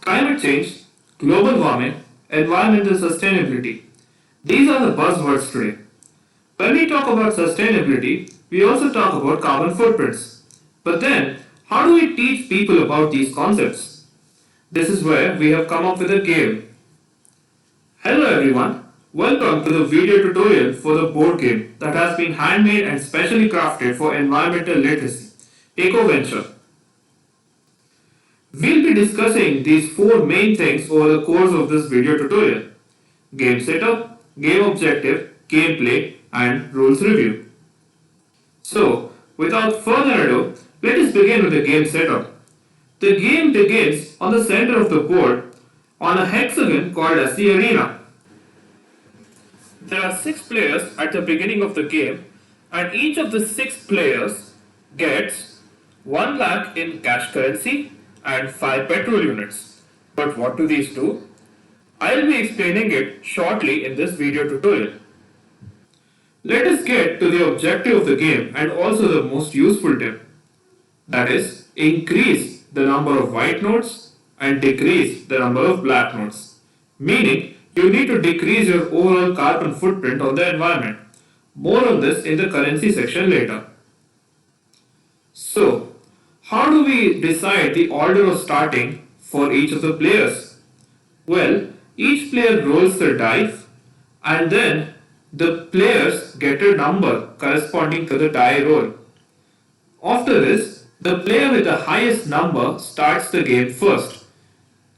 Climate change, global warming, environmental sustainability. These are the buzzwords today. When we talk about sustainability, we also talk about carbon footprints. But then, how do we teach people about these concepts? This is where we have come up with a game. Hello everyone, welcome to the video tutorial for the board game that has been handmade and specially crafted for environmental literacy, EcoVenture. We'll be discussing these four main things over the course of this video tutorial: game setup, game objective, gameplay, and rules review. So, without further ado, let us begin with the game setup. The game begins on the center of the board on a hexagon called as the arena. There are 6 players at the beginning of the game, and each of the 6 players gets 1 lakh in cash currency and 5 petrol units. But what do these do? I'll be explaining it shortly in this video tutorial. Let us get to the objective of the game and also the most useful tip. That is, increase the number of white nodes and decrease the number of black nodes. Meaning, you need to decrease your overall carbon footprint on the environment. More on this in the currency section later. So, how do we decide the order of starting for each of the players? Well, each player rolls the dice and then the players get a number corresponding to the die roll. After this, the player with the highest number starts the game first.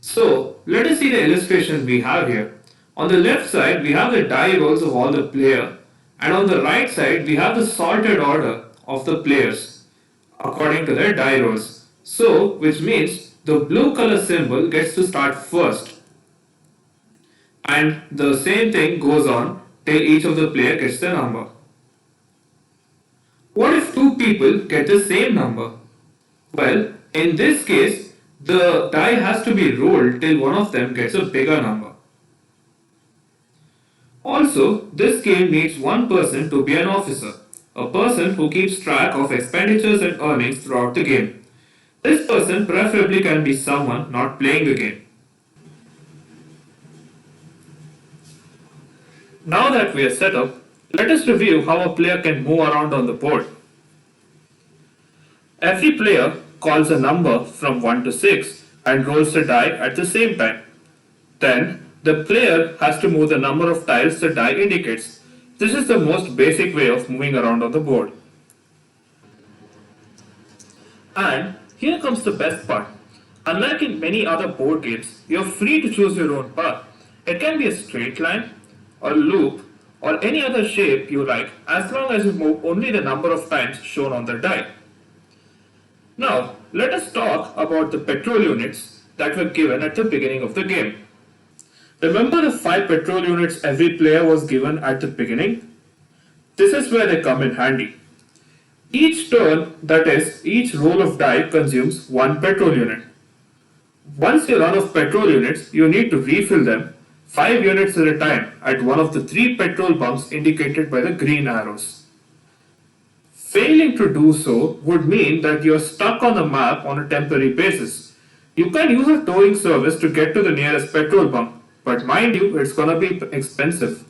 So, let us see the illustration we have here. On the left side, we have the die rolls of all the players, and on the right side, we have the sorted order of the players according to their die rolls. So, which means the blue color symbol gets to start first. And the same thing goes on till each of the player gets the number. What if 2 people get the same number? Well, in this case, the die has to be rolled till one of them gets a bigger number. Also, this game needs one person to be an officer, a person who keeps track of expenditures and earnings throughout the game. This person preferably can be someone not playing the game. Now that we are set up, let us review how a player can move around on the board. Every player calls a number from 1 to 6 and rolls the die at the same time. Then, the player has to move the number of tiles the die indicates. This is the most basic way of moving around on the board. And here comes the best part. Unlike in many other board games, you are free to choose your own path. It can be a straight line, or loop, or any other shape you like as long as you move only the number of times shown on the die. Now, let us talk about the petrol units that were given at the beginning of the game. Remember the 5 petrol units every player was given at the beginning? This is where they come in handy. Each turn, that is, each roll of die consumes 1 petrol unit. Once you run out of petrol units, you need to refill them 5 units at a time at one of the 3 petrol pumps indicated by the green arrows. Failing to do so would mean that you are stuck on the map on a temporary basis. You can use a towing service to get to the nearest petrol pump, but mind you, it's gonna be expensive.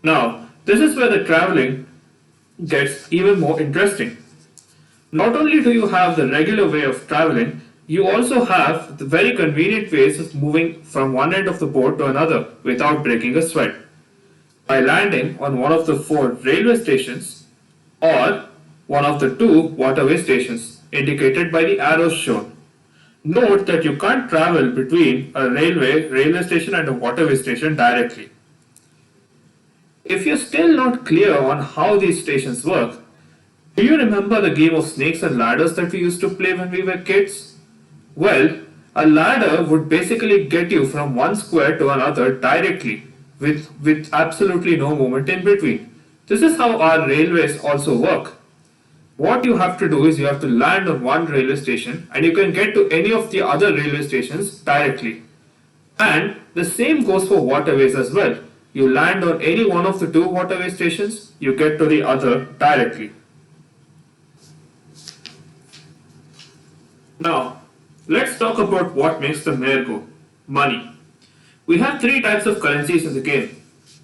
Now, this is where the traveling gets even more interesting. Not only do you have the regular way of traveling, you also have the very convenient ways of moving from one end of the board to another without breaking a sweat. By landing on one of the 4 railway stations or one of the 2 waterway stations indicated by the arrows shown. Note that you can't travel between a railway station and a waterway station directly. If you're still not clear on how these stations work, do you remember the game of snakes and ladders that we used to play when we were kids? Well, a ladder would basically get you from one square to another directly with absolutely no movement in between. This is how our railways also work. What you have to do is you have to land on one railway station and you can get to any of the other railway stations directly. And the same goes for waterways as well. You land on any one of the 2 waterway stations, you get to the other directly. Now, Let's talk about what makes the mayor go. Money. We have three types of currencies in the game.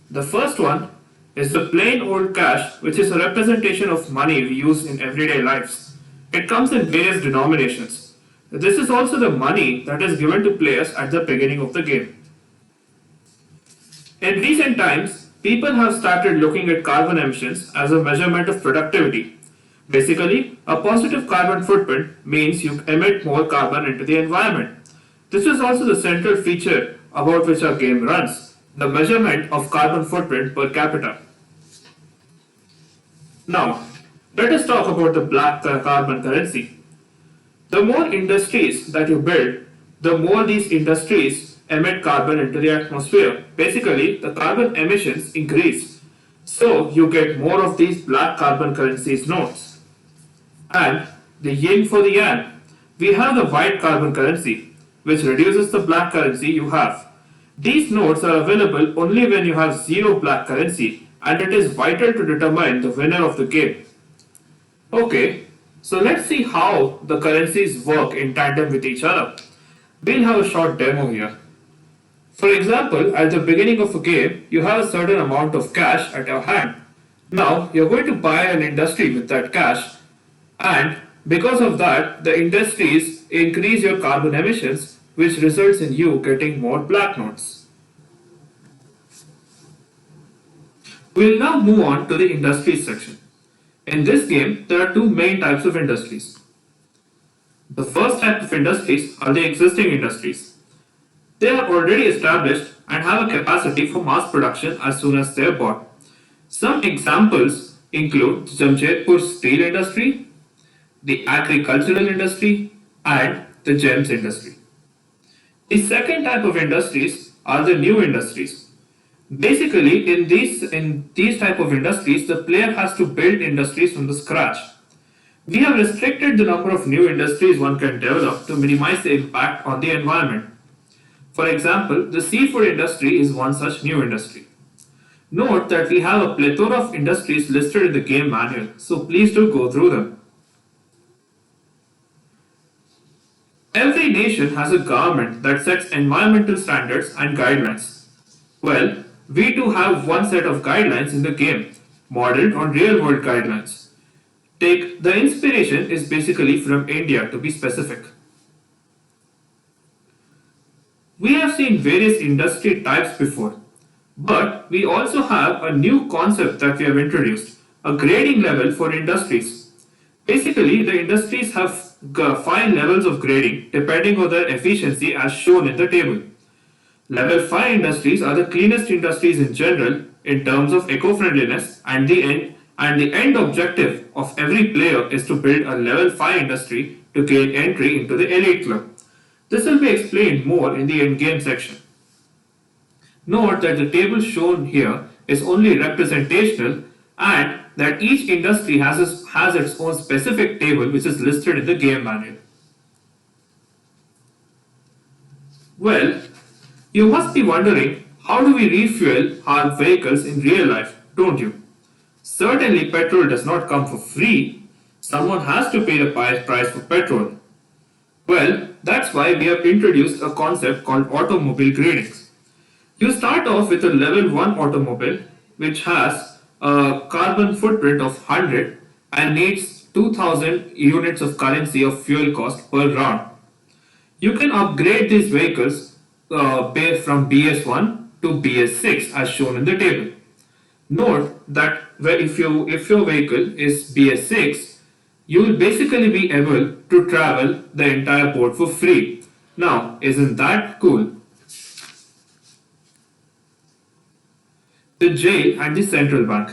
The first one is the plain old cash, which is a representation of money we use in everyday lives. It comes in various denominations. This is also the money that is given to players at the beginning of the game. In recent times, people have started looking at carbon emissions as a measurement of productivity. Basically, a positive carbon footprint means you emit more carbon into the environment. This is also the central feature about which our game runs, the measurement of carbon footprint per capita. Now, let us talk about the black carbon currency. The more industries that you build, the more these industries emit carbon into the atmosphere. Basically, the carbon emissions increase. So, you get more of these black carbon currencies notes. And the yin for the yang. We have the white carbon currency, which reduces the black currency you have. These notes are available only when you have zero black currency, and it is vital to determine the winner of the game. Okay, so let's see how the currencies work in tandem with each other. We'll have a short demo here. For example, at the beginning of a game, you have a certain amount of cash at your hand. Now, you're going to buy an industry with that cash, and because of that, the industries increase your carbon emissions, which results in you getting more black notes. We'll now move on to the industries section. In this game, there are two main types of industries. The first type of industries are the existing industries. They are already established and have a capacity for mass production as soon as they are bought. Some examples include Jamshedpur steel industry, the agricultural industry, and the gems industry. The second type of industries are the new industries. Basically, in these type of industries, the player has to build industries from the scratch. We have restricted the number of new industries one can develop to minimize the impact on the environment. For example, the seafood industry is one such new industry. Note that we have a plethora of industries listed in the game manual, so please do go through them. Every nation has a government that sets environmental standards and guidelines. Well, we do have one set of guidelines in the game, modeled on real world guidelines. Take the inspiration is basically from India to be specific. We have seen various industry types before, but we also have a new concept that we have introduced, a grading level for industries. Basically, the industries have five levels of grading depending on their efficiency as shown in the table. Level 5 industries are the cleanest industries in general in terms of eco-friendliness, and the end objective of every player is to build a level 5 industry to gain entry into the elite club. This will be explained more in the endgame section. Note that the table shown here is only representational and that each industry has its own specific table which is listed in the game manual. Well, you must be wondering, how do we refuel our vehicles in real life, don't you? Certainly petrol does not come for free. Someone has to pay the price for petrol. Well, that's why we have introduced a concept called automobile grading. You start off with a level 1 automobile which has a carbon footprint of 100 and needs 2000 units of currency of fuel cost per round. You can upgrade these vehicles from BS1 to BS6 as shown in the table. Note that if your vehicle is BS6, you will basically be able to travel the entire port for free. Now, isn't that cool? The jail and the central bank.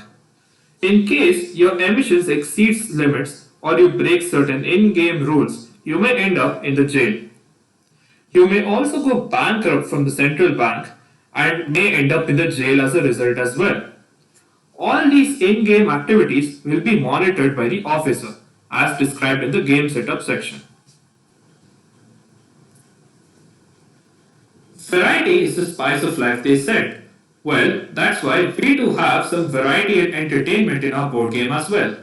In case your emissions exceeds limits or you break certain in-game rules, you may end up in the jail. You may also go bankrupt from the central bank and may end up in the jail as a result as well. All these in-game activities will be monitored by the officer as described in the game setup section. Variety is the spice of life, they said. Well, that's why we do have some variety and entertainment in our board game as well.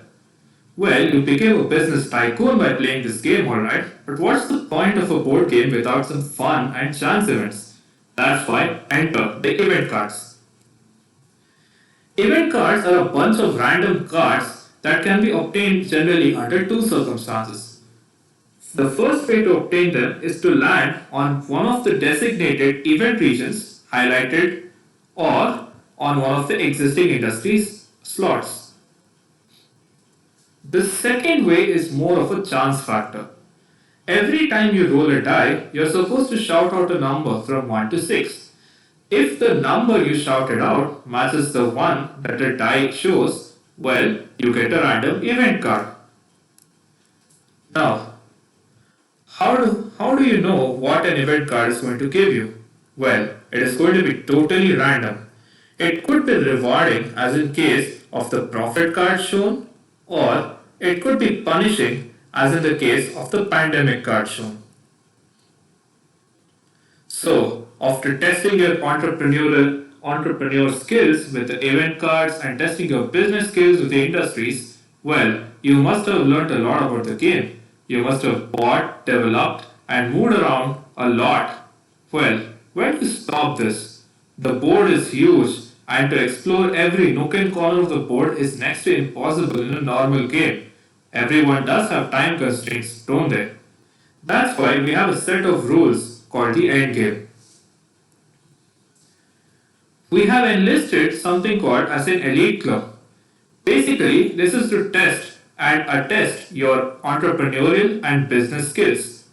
Well, you became a business tycoon by playing this game, alright, but what's the point of a board game without some fun and chance events? That's why enter the event cards. Event cards are a bunch of random cards that can be obtained generally under two circumstances. The first way to obtain them is to land on one of the designated event regions highlighted or on one of the existing industries slots. The second way is more of a chance factor. Every time you roll a die, you're supposed to shout out a number from 1 to 6. If the number you shouted out matches the one that the die shows, well, you get a random event card. Now, how do you know what an event card is going to give you? Well, it is going to be totally random. It could be rewarding, as in case of the profit card shown, or it could be punishing, as in the case of the pandemic card shown. So, after testing your entrepreneur skills with the event cards and testing your business skills with the industries, well, you must have learned a lot about the game. You must have bought, developed, and moved around a lot. Well, where to stop this? The board is huge, and to explore every nook and corner of the board is next to impossible in a normal game. Everyone does have time constraints, don't they? That's why we have a set of rules called the endgame. We have enlisted something called as an elite club. Basically, this is to test and attest your entrepreneurial and business skills.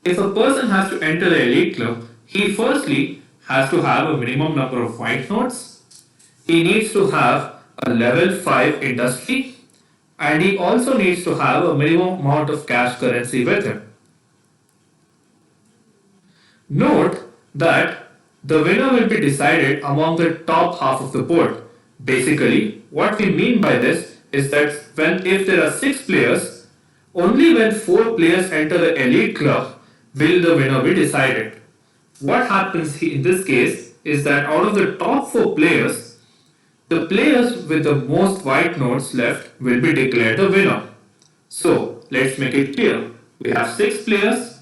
If a person has to enter the elite club, he firstly has to have a minimum number of white notes, he needs to have a level 5 industry, and he also needs to have a minimum amount of cash currency with him. Note that the winner will be decided among the top half of the board. Basically, what we mean by this is that if there are 6 players, only when 4 players enter the elite club will the winner be decided. What happens in this case is that out of the top 4 players, the players with the most white notes left will be declared the winner. So, let's make it clear. We have 6 players.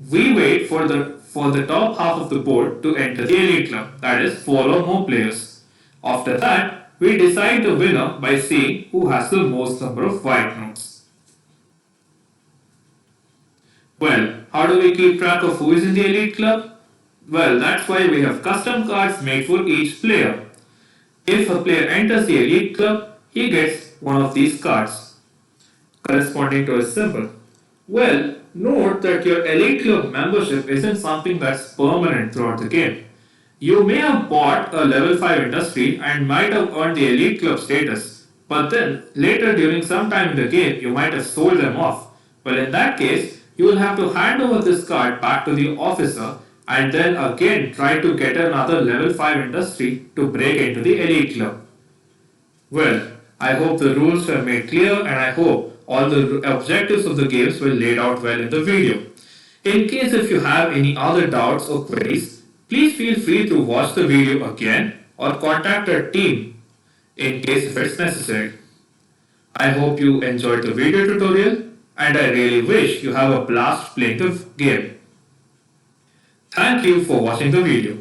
We wait for the top half of the board to enter the elite club, that is 4 or more players. After that, we decide the winner by seeing who has the most number of white notes. Well, how do we keep track of who is in the elite club? Well, that's why we have custom cards made for each player. If a player enters the elite club, he gets one of these cards corresponding to his symbol. Well, note that your elite club membership isn't something that's permanent throughout the game. You may have bought a level 5 industry and might have earned the elite club status, but then later during some time in the game you might have sold them off. Well, in that case, you will have to hand over this card back to the officer and then again try to get another level 5 industry to break into the elite club. Well, I hope the rules were made clear and I hope all the objectives of the games were laid out well in the video. In case if you have any other doubts or queries, please feel free to watch the video again or contact our team in case if it's necessary. I hope you enjoyed the video tutorial and I really wish you have a blast playing the game. Thank you for watching the video.